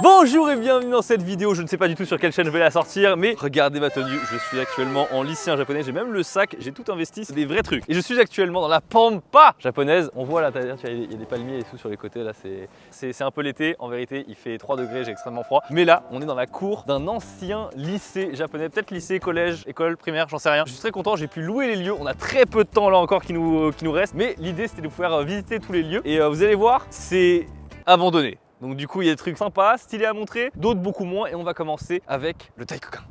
Bonjour et bienvenue dans cette vidéo, je ne sais pas du tout sur quelle chaîne je vais la sortir, mais regardez ma tenue, je suis actuellement en lycéen japonais, j'ai même le sac, j'ai tout investi, c'est des vrais trucs. Et je suis actuellement dans la pampa japonaise, on voit là, il y a des palmiers et tout sur les côtés, là c'est un peu l'été, en vérité il fait 3 degrés, j'ai extrêmement froid. Mais là, on est dans la cour d'un ancien lycée japonais, peut-être lycée, collège, école, primaire, j'en sais rien. Je suis très content, j'ai pu louer les lieux, on a très peu de temps là encore qui nous reste, mais l'idée c'était de pouvoir visiter tous les lieux. Et vous allez voir, c'est abandonné. Donc du coup, il y a des trucs sympas, stylés à montrer, d'autres beaucoup moins, et on va commencer avec le Taikokan.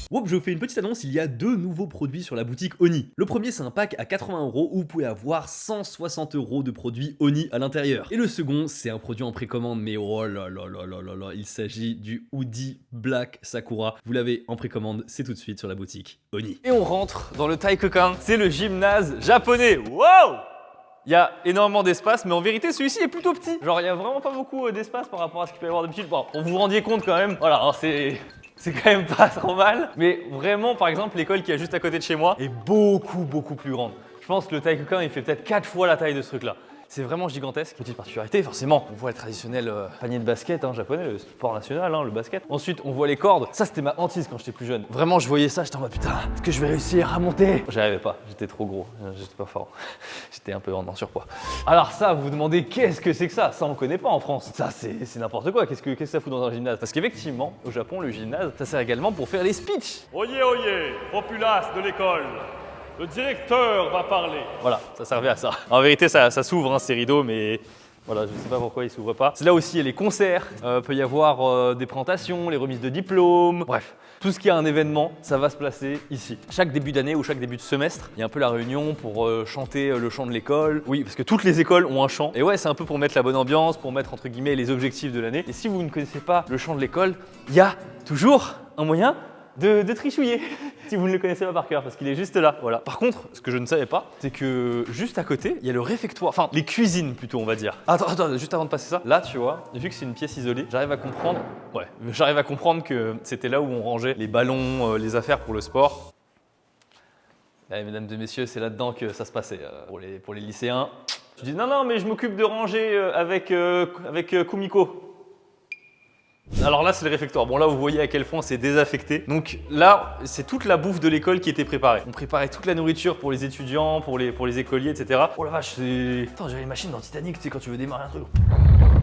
Whoop, je vous fais une petite annonce, il y a deux nouveaux produits sur la boutique Oni. Le premier, c'est un pack à 80 € où vous pouvez avoir 160 € de produits Oni à l'intérieur. Et le second, c'est un produit en précommande, mais oh là là là là là là, il s'agit du Hoodie Black Sakura. Vous l'avez en précommande, c'est tout de suite sur la boutique Oni. Et on rentre dans le Taikokan, c'est le gymnase japonais. Wow! Il y a énormément d'espace, mais en vérité, celui-ci est plutôt petit. Genre, il y a vraiment pas beaucoup d'espace par rapport à ce qu'il peut y avoir d'habitude. Bon, pour vous vous rendiez compte quand même, voilà, hein, c'est quand même pas trop mal. Mais vraiment, par exemple, l'école qui est juste à côté de chez moi est beaucoup plus grande. Je pense que le Taikokan, il fait peut-être 4 fois la taille de ce truc-là. C'est vraiment gigantesque. Petite particularité, forcément, on voit le traditionnel panier de basket japonais, le sport national, le basket. Ensuite, on voit les cordes. Ça, c'était ma hantise quand j'étais plus jeune. Vraiment, je voyais ça, j'étais en mode putain, est-ce que je vais réussir à monter? J'y arrivais pas, j'étais trop gros, j'étais pas fort. J'étais un peu en surpoids. Alors ça, vous vous demandez qu'est-ce que c'est que ça? Ça, on connaît pas en France. Ça, c'est n'importe quoi. Qu'est-ce que ça fout dans un gymnase? Parce qu'effectivement, au Japon, le gymnase, ça sert également pour faire les speeches. Oyez, oyez, populace de l'école, le directeur va parler. Voilà, ça servait à ça. En vérité, ça s'ouvre, ces rideaux, mais voilà, je sais pas pourquoi ils s'ouvrent pas. C'est là aussi, il y a les concerts, peut y avoir des présentations, les remises de diplômes, bref. Tout ce qui a un événement, ça va se placer ici. Chaque début d'année ou chaque début de semestre, il y a un peu la réunion pour chanter le chant de l'école. Oui, parce que toutes les écoles ont un chant. Et ouais, c'est un peu pour mettre la bonne ambiance, pour mettre entre guillemets les objectifs de l'année. Et si vous ne connaissez pas le chant de l'école, il y a toujours un moyen de trichouiller si vous ne le connaissez pas par cœur, parce qu'il est juste là, voilà. Par contre, ce que je ne savais pas, c'est que juste à côté, il y a le réfectoire, enfin les cuisines plutôt, on va dire. Attends, juste avant de passer ça, là tu vois, vu que c'est une pièce isolée, j'arrive à comprendre que c'était là où on rangeait les ballons, les affaires pour le sport. Allez, mesdames et messieurs, c'est là-dedans que ça se passait pour les lycéens. Je dis non, mais je m'occupe de ranger avec Kumiko. Alors là, c'est le réfectoire. Bon, là, vous voyez à quel point c'est désaffecté. Donc là, c'est toute la bouffe de l'école qui était préparée. On préparait toute la nourriture pour les étudiants, pour les écoliers, etc. Oh la vache, c'est... Attends, j'avais une machine dans Titanic, tu sais, quand tu veux démarrer un truc.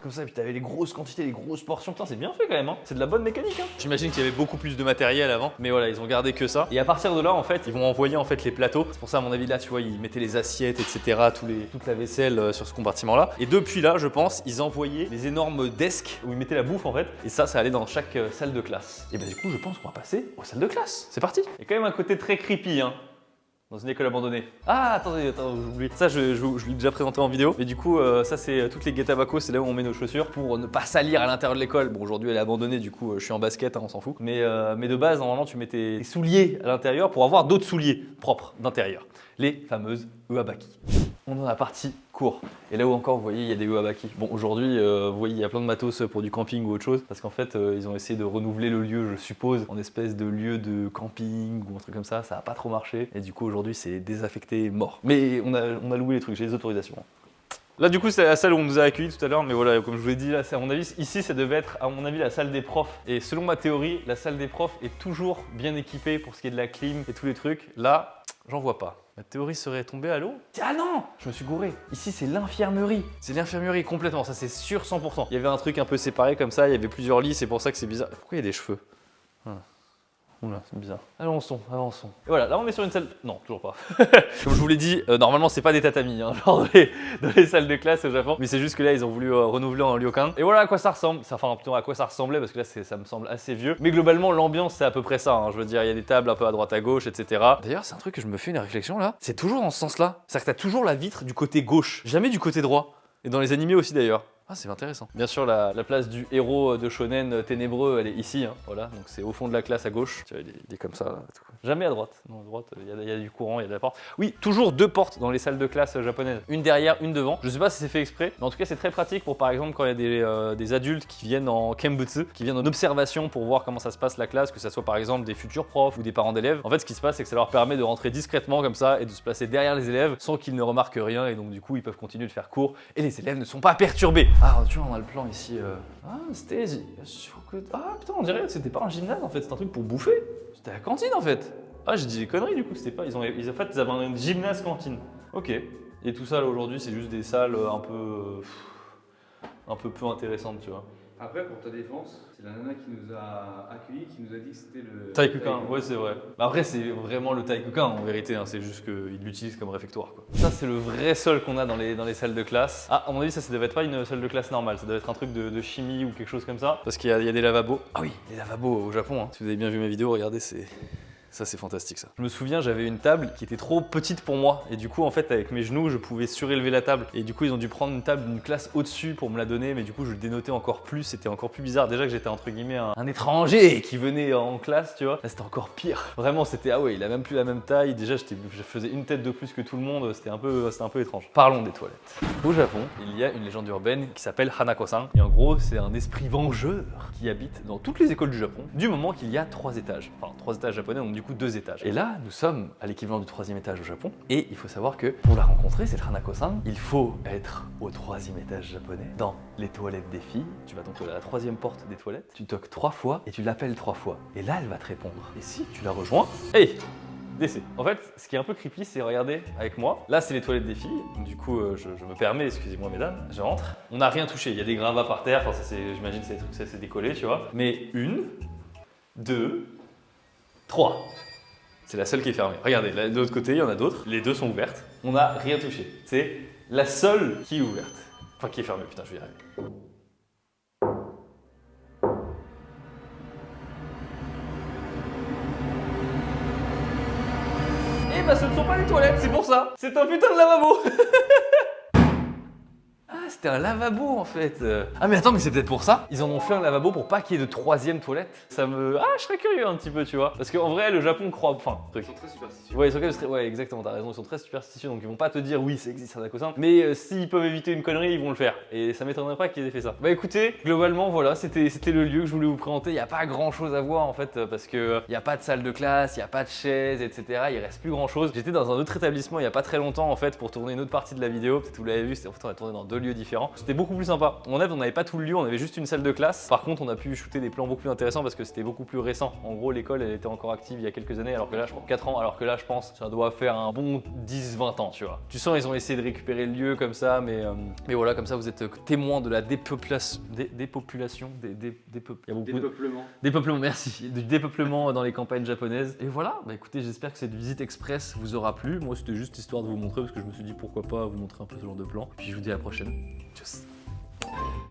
Comme ça, puis t'avais les grosses quantités, les grosses portions. Putain, c'est bien fait quand même, hein. C'est de la bonne mécanique, hein. J'imagine qu'il y avait beaucoup plus de matériel avant, mais voilà, ils ont gardé que ça. Et à partir de là, en fait, ils vont envoyer en fait les plateaux. C'est pour ça, à mon avis, là, tu vois, ils mettaient les assiettes, etc., toute la vaisselle sur ce compartiment-là. Et depuis là, je pense, ils envoyaient les énormes desks où ils mettaient la bouffe, en fait. Et ça allait dans chaque salle de classe. Et ben du coup, je pense qu'on va passer aux salles de classe. C'est parti. Il y a quand même un côté très creepy, hein. Dans une école abandonnée. Ah, attendez, j'oublie. Ça, je l'ai déjà présenté en vidéo. Mais du coup, ça, c'est toutes les guet-apens, c'est là où on met nos chaussures pour ne pas salir à l'intérieur de l'école. Bon, aujourd'hui, elle est abandonnée, du coup, je suis en basket, hein, on s'en fout. Mais de base, normalement, tu mets tes souliers à l'intérieur pour avoir d'autres souliers propres d'intérieur. Les fameuses uabaki. On est dans la partie cours. Et là où encore, vous voyez, il y a des uabaki. Bon, aujourd'hui, vous voyez, il y a plein de matos pour du camping ou autre chose. Parce qu'en fait, ils ont essayé de renouveler le lieu, je suppose, en espèce de lieu de camping ou un truc comme ça. Ça n'a pas trop marché. Et du coup, aujourd'hui, c'est désaffecté, mort. Mais on a loué les trucs, j'ai les autorisations. Là, du coup, c'est la salle où on nous a accueillis tout à l'heure, mais voilà, comme je vous l'ai dit, là, à mon avis, ici, ça devait être, à mon avis, la salle des profs. Et selon ma théorie, la salle des profs est toujours bien équipée pour ce qui est de la clim et tous les trucs. Là, j'en vois pas. Ma théorie serait tombée à l'eau. Ah non! Je me suis gouré. Ici, c'est l'infirmerie. C'est l'infirmerie complètement, ça c'est sûr 100%. Il y avait un truc un peu séparé comme ça, il y avait plusieurs lits, c'est pour ça que c'est bizarre. Pourquoi il y a des cheveux? Oula, c'est bizarre. Avançons. Et voilà, là on est sur une salle... Non, toujours pas. Comme je vous l'ai dit, normalement c'est pas des tatamis, hein, genre dans les salles de classe au Japon. Mais c'est juste que là ils ont voulu renouveler en ryokan. Et voilà à quoi ça ressemble. Enfin plutôt à quoi ça ressemblait parce que là ça me semble assez vieux. Mais globalement l'ambiance c'est à peu près ça, hein. Je veux dire, il y a des tables un peu à droite à gauche, etc. D'ailleurs c'est un truc que je me fais une réflexion là. C'est toujours dans ce sens-là. C'est-à-dire que t'as toujours la vitre du côté gauche, jamais du côté droit. Et dans les animés aussi d'ailleurs. Ah, c'est intéressant. Bien sûr, la place du héros de shonen ténébreux, elle est ici, hein. Voilà, donc c'est au fond de la classe à gauche. Tu vois, il est comme ça, là, tout. Jamais à droite. Non, à droite, il y a du courant, il y a de la porte. Oui, toujours deux portes dans les salles de classe japonaises. Une derrière, une devant. Je sais pas si c'est fait exprès, mais en tout cas, c'est très pratique pour, par exemple, quand il y a des adultes qui viennent en kembutsu, qui viennent en observation pour voir comment ça se passe la classe, que ça soit par exemple des futurs profs ou des parents d'élèves. En fait, ce qui se passe, c'est que ça leur permet de rentrer discrètement comme ça et de se placer derrière les élèves sans qu'ils ne remarquent rien, et donc du coup, ils peuvent continuer de faire cours et les élèves ne sont pas perturbés. Ah, tu vois, on a le plan ici. Ah, stage. Ah, putain, on dirait que c'était pas un gymnase en fait, c'était un truc pour bouffer. C'était la cantine en fait. Ah, j'ai dit des conneries du coup, c'était pas. En fait, ils avaient un gymnase cantine. Ok. Et tout ça là aujourd'hui, c'est juste des salles un peu peu intéressantes, tu vois. Après, pour ta défense, c'est la nana qui nous a accueillis, qui nous a dit que c'était le... Taïkukan, ouais c'est vrai. Bah après c'est vraiment le Taïkukan en vérité, hein. C'est juste qu'ils l'utilisent comme réfectoire quoi. Ça c'est le vrai sol qu'on a dans les salles de classe. Ah à mon avis ça devait être pas une salle de classe normale, ça devait être un truc de chimie ou quelque chose comme ça. Parce qu'il y a des lavabos. Ah oui, les lavabos au Japon, hein. Si vous avez bien vu mes vidéos, regardez ça c'est fantastique ça. Je me souviens j'avais une table qui était trop petite pour moi et du coup en fait avec mes genoux je pouvais surélever la table et du coup ils ont dû prendre une table d'une classe au-dessus pour me la donner mais du coup je le dénotais encore plus, c'était encore plus bizarre. Déjà que j'étais entre guillemets un étranger qui venait en classe tu vois, là c'était encore pire. Vraiment c'était ah ouais il a même plus la même taille, déjà je faisais une tête de plus que tout le monde, c'était un peu étrange. Parlons des toilettes. Au Japon il y a une légende urbaine qui s'appelle Hanako-san et en gros c'est un esprit vengeur qui habite dans toutes les écoles du Japon du moment qu'il y a 3 étages. Enfin 3 étages japonais donc du coup 2 étages. Et là, nous sommes à l'équivalent du 3e étage au Japon. Et il faut savoir que pour la rencontrer, cette Hanako-san, il faut être au 3e étage japonais, dans les toilettes des filles. Tu vas donc à la 3e porte des toilettes, tu toques 3 fois et tu l'appelles 3 fois. Et là, elle va te répondre. Et si tu la rejoins, hey, décès. En fait, ce qui est un peu creepy, c'est regardez avec moi. Là, c'est les toilettes des filles. Du coup, je me permets, excusez-moi mesdames, je rentre. On n'a rien touché. Il y a des gravats par terre. Enfin, ça, j'imagine, c'est des trucs, ça s'est décollé, tu vois. Mais 1, 2, 3. C'est la seule qui est fermée. Regardez, là, de l'autre côté, il y en a d'autres. Les 2 sont ouvertes. On n'a rien touché. C'est la seule qui est ouverte. Enfin, qui est fermée. Putain, je vais y arriver. Eh bah, ce ne sont pas les toilettes, c'est pour ça. C'est un putain de lavabo. C'était un lavabo en fait. Ah mais attends, mais c'est peut-être pour ça. Ils en ont fait un lavabo pour pas qu'il y ait de 3e toilette. Ça me... Ah, je serais curieux un petit peu, tu vois. Parce qu'en vrai, le Japon croit... Enfin, truc. Ils sont très superstitieux. Ouais, ouais, exactement, t'as raison, ils sont très superstitieux, donc ils vont pas te dire oui, ça existe, Hanako-san. Mais s'ils peuvent éviter une connerie, ils vont le faire. Et ça m'étonnerait pas qu'ils aient fait ça. Bah écoutez, globalement, voilà, c'était le lieu que je voulais vous présenter. Il y a pas grand chose à voir en fait, parce que il y a pas de salle de classe, il y a pas de chaises, etc. Il reste plus grand chose. J'étais dans un autre établissement il y a pas très longtemps en fait pour tourner une autre partie de la vidéo. Peut-être vous l'avez vu, en fait on a tourné dans 2 lieux différents. C'était beaucoup plus sympa. En fait, on n'avait pas tout le lieu, on avait juste une salle de classe. Par contre, on a pu shooter des plans beaucoup plus intéressants parce que c'était beaucoup plus récent. En gros, l'école, elle était encore active il y a quelques années, alors que là, je crois 4 ans, alors que là, je pense, ça doit faire un bon 10-20 ans, tu vois. Tu sens, ils ont essayé de récupérer le lieu comme ça, mais voilà, comme ça, vous êtes témoin de la dépopulation. Dépeuplement, merci. Du dépeuplement dans les campagnes japonaises. Et voilà, bah écoutez, j'espère que cette visite express vous aura plu. Moi, c'était juste histoire de vous montrer parce que je me suis dit pourquoi pas vous montrer un peu ce genre de plan. Puis je vous dis à la prochaine. Tchuss.